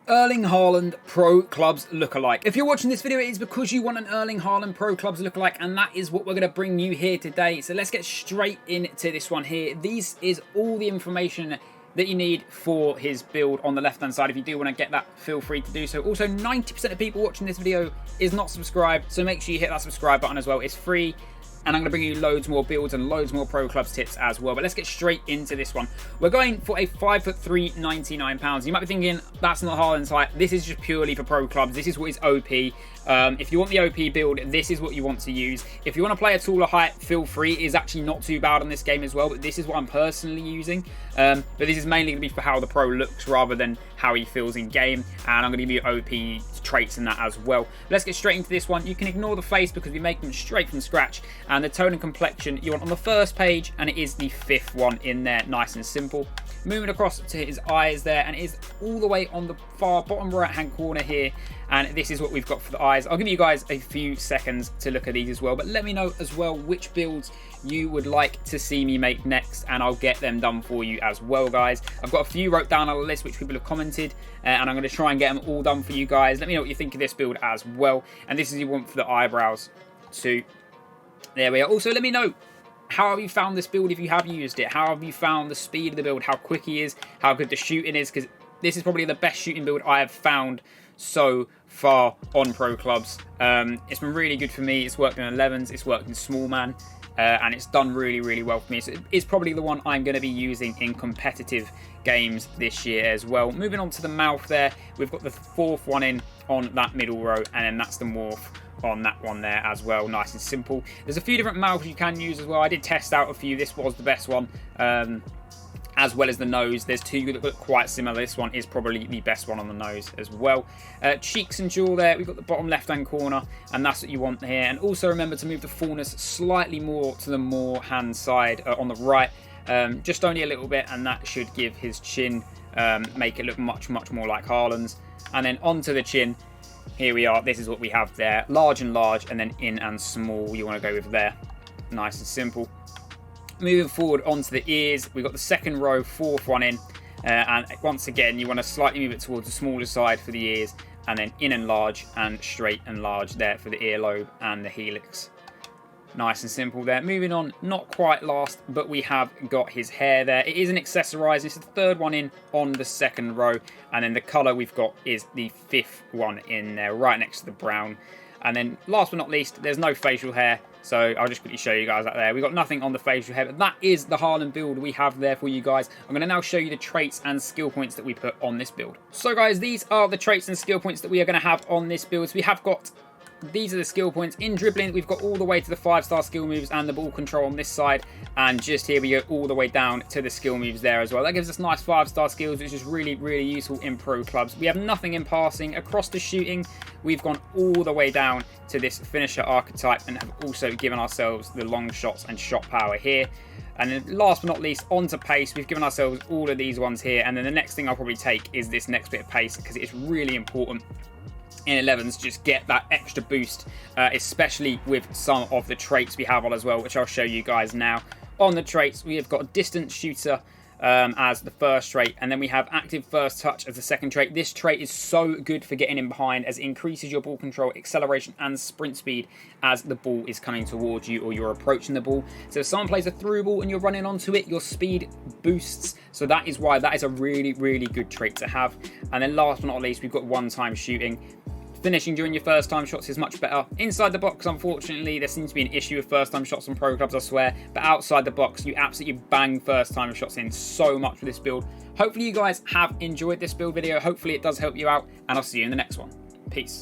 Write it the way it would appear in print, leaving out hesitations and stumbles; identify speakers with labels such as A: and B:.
A: Erling Haaland Pro Clubs lookalike. If you're watching this video, it is because you want an Erling Haaland Pro Clubs lookalike, and that is what we're going to bring you here today. So let's get straight into this one here. This is all the information that you need for his build on the left-hand side. If you do want to get that, feel free to do so. Also, 90% of people watching this video is not subscribed, so make sure you hit that subscribe button as well. It's free. And I'm going to bring you loads more builds and loads more Pro Clubs tips as well. But let's get straight into this one. We're going for a 5'3", £99. You might be thinking, that's not Haaland's height. This is just purely for Pro Clubs. This is what is OP. If you want the OP build, this is what you want to use. If you want to play a taller height, feel free. It is actually not too bad on this game as well. But this is what I'm personally using. But this is mainly going to be for how the Pro looks rather than how he feels in game. And I'm going to give you OP traits in that as well. Let's get straight into this one. You can ignore the face because we make them straight from scratch. And the tone and complexion you want on the first page, and it is the 5th one in there, nice and simple. Moving across to his eyes there, and it is all the way on the far bottom right hand corner here, and this is what we've got for the eyes. I'll give you guys a few seconds to look at these as well, but let me know as well which builds you would like to see me make next, and I'll get them done for you as well, guys. I've got a few wrote down on a list which people have commented, and I'm going to try and get them all done for you guys. Let me know what you think of this build as well, and this is what you want for the eyebrows too. There we are. Also, let me know, how have you found this build if you have used it? How have you found the speed of the build? How quick he is? How good the shooting is? Because this is probably the best shooting build I have found so far on Pro Clubs. It's been really good for me. It's worked in 11s. It's worked in small man. And it's done really, really well for me. So it's probably the one I'm going to be using in competitive games this year as well. Moving on to the mouth there. We've got the 4th one in on that middle row. And then that's the morph on that one there as well, nice and simple. There's a few different mouths you can use as well. I did test out a few. This was the best one, as well as the nose. There's two that look quite similar. This one is probably the best one on the nose as well. Cheeks and jaw there, we've got the bottom left hand corner, and that's what you want here. And also remember to move the fullness slightly more to the more hand side on the right, just only a little bit, and that should give his chin, make it look much more like Haaland's. And then onto the chin, here we are. This is what we have there. Large and large, and then in and small you want to go with there. Nice and simple. Moving forward onto the ears, we've got the 2nd row, 4th one in. And once again, you want to slightly move it towards the smaller side for the ears, and then in and large and straight and large there for the earlobe and the helix. Nice and simple there. Moving on, not quite last, but we have got his hair there. It is an accessorised. It's the 3rd one in on the 2nd row. And then the colour we've got is the 5th one in there, right next to the brown. And then last but not least, there's no facial hair. So I'll just quickly show you guys that there. We've got nothing on the facial hair, but that is the Haaland build we have there for you guys. I'm going to now show you the traits and skill points that we put on this build. So guys, these are the traits and skill points that we are going to have on this build. So we have got, these are the skill points. In dribbling, we've got all the way to the 5-star skill moves and the ball control on this side. And just here we go all the way down to the skill moves there as well. That gives us nice 5-star skills, which is really, really useful in Pro Clubs. We have nothing in passing. Across the shooting, we've gone all the way down to this finisher archetype and have also given ourselves the long shots and shot power here. And then last but not least, onto pace, we've given ourselves all of these ones here. And then the next thing I'll probably take is this next bit of pace, because it's really important in 11s, just get that extra boost, especially with some of the traits we have on as well, which I'll show you guys now. On the traits, we have got a distance shooter as the first trait, and then we have active first touch as the 2nd trait. This trait is so good for getting in behind, as it increases your ball control, acceleration and sprint speed as the ball is coming towards you or you're approaching the ball. So if someone plays a through ball and you're running onto it, your speed boosts. So that is why that is a really, really good trait to have. And then last but not least, we've got one-time shooting. Finishing during your first time shots is much better. Inside the box, unfortunately, there seems to be an issue with first time shots on Pro Clubs, I swear. But outside the box, you absolutely bang first time shots in so much with this build. Hopefully you guys have enjoyed this build video. Hopefully it does help you out, and I'll see you in the next one. Peace.